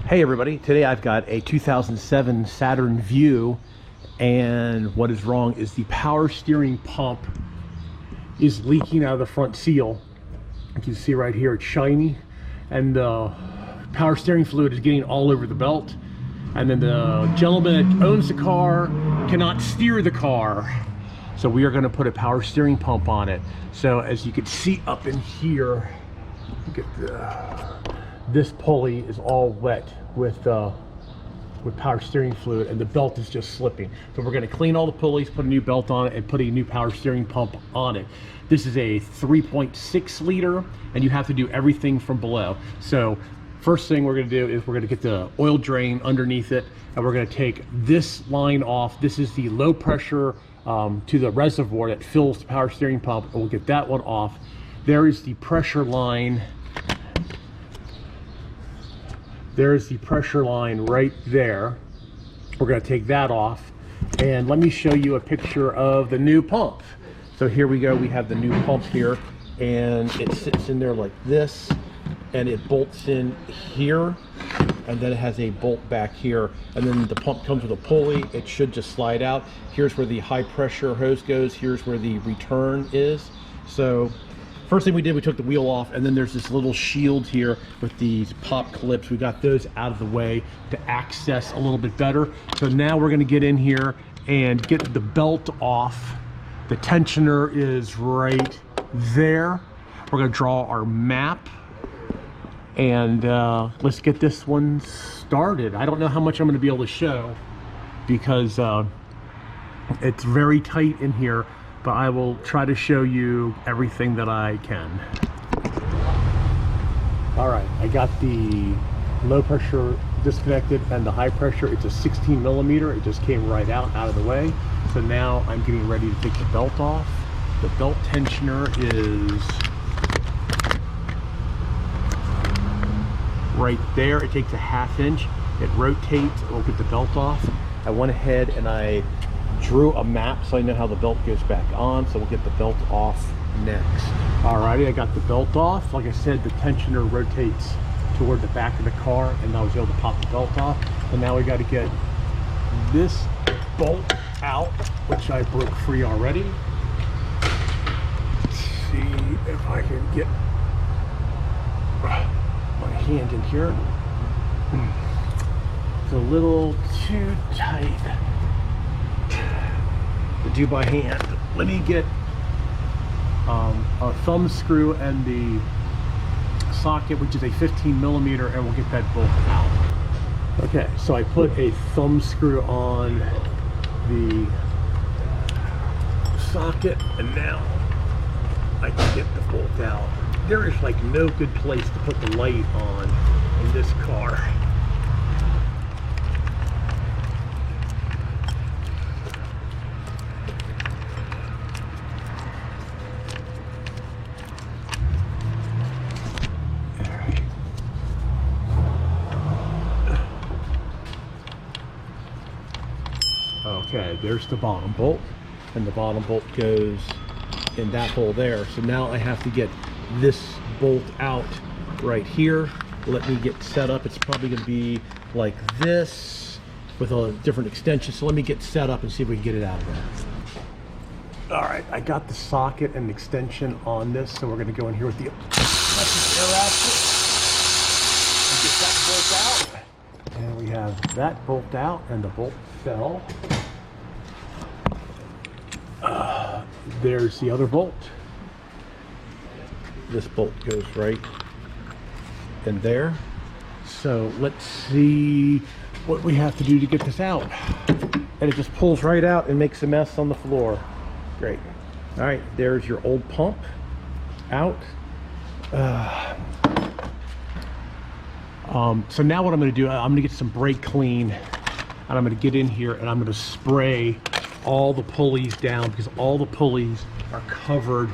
Hey everybody, today I've got a 2007 Saturn VEU, and what is wrong is the power steering pump is leaking out of the front seal. You can see right here it's shiny, and the power steering fluid is getting all over the belt, and then the gentleman that owns the car cannot steer the car. So we are going to put a power steering pump on it. So as you can see up in here, look at this pulley is all wet with power steering fluid, and the belt is just slipping. So we're going to clean all the pulleys, put a new belt on it, and put a new power steering pump on it. This is a 3.6 liter, and you have to do everything from below. So first thing we're going to do is we're going to get the oil drain underneath it, and we're going to take this line off. This is the low pressure to the reservoir that fills the power steering pump, and we'll get that one off. There is the pressure line. There's the pressure line right there. We're going to take that off, and let me show you a picture of the new pump. So here we go. We have the new pump here, and it sits in there like this, and it bolts in here, and then it has a bolt back here, and then the pump comes with a pulley. It should just slide out. Here's where the high pressure hose goes. Here's where the return is. So first thing we did, we took the wheel off, and then there's this little shield here with these pop clips. We got those out of the way to access a little bit better. So now we're going to get in here and get the belt off. The tensioner is right there. We're going to draw our map, and let's get this one started. I don't know how much I'm going to be able to show because it's very tight in here, but I will try to show you everything that I can. All right, I got the low pressure disconnected and the high pressure. It's a 16 millimeter. It just came right out of the way. So now I'm getting ready to take the belt off. The belt tensioner is right there. It takes a ½ inch. It rotates. We'll get the belt off. I went ahead and I drew a map so I know how the belt goes back on. So we'll get the belt off next. Alrighty, I got the belt off. Like I said, the tensioner rotates toward the back of the car, and I was able to pop the belt off. And now we got to get this bolt out, which I broke free already. Let's see if I can get my hand in here. It's a little too tight to do by hand. Let me get a thumb screw and the socket, which is a 15 millimeter, and we'll get that bolt out. Okay, so I put a thumb screw on the socket, and now I can get the bolt out. There is like no good place to put the light on in this car. Okay, there's the bottom bolt, and the bottom bolt goes in that hole there. So now I have to get this bolt out right here. Let me get set up. It's probably going to be like this with a different extension. So let me get set up and see if we can get it out of there. All right, I got the socket and extension on this, so we're going to go in here with the electric air ratchet and get that bolt out. And we have that bolt out, and the bolt fell. There's the other bolt. This bolt goes right in there. So let's see what we have to do to get this out. And it just pulls right out and makes a mess on the floor. Great. All right, there's your old pump out. So now what I'm going to do, I'm going to get some brake clean, and I'm going to get in here and I'm going to spray all the pulleys down, because all the pulleys are covered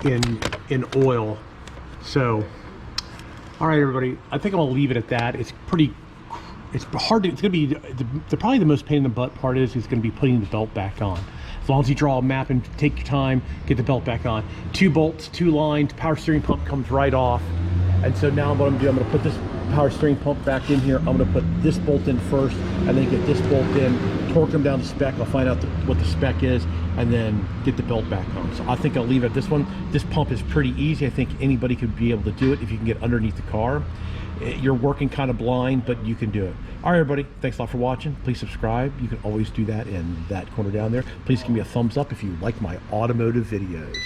in oil. So all right, everybody, I think I'm gonna leave it at that. It's hard to, it's gonna be probably the most pain in the butt part is gonna be putting the belt back on. As long as you draw a map and take your time, get the belt back on. 2 bolts, 2 lines, power steering pump comes right off. And so now what I'm gonna do, I'm gonna put this power steering pump back in here. I'm going to put this bolt in first, and then get this bolt in, torque them down to spec. I'll find out what the spec is, and then get the belt back on. So I think I'll leave it at this one. This pump is pretty easy. I think anybody could be able to do it if you can get underneath the car. You're working kind of blind, but you can do it. All right, everybody, thanks a lot for watching. Please subscribe. You can always do that in that corner down there. Please give me a thumbs up if you like my automotive videos.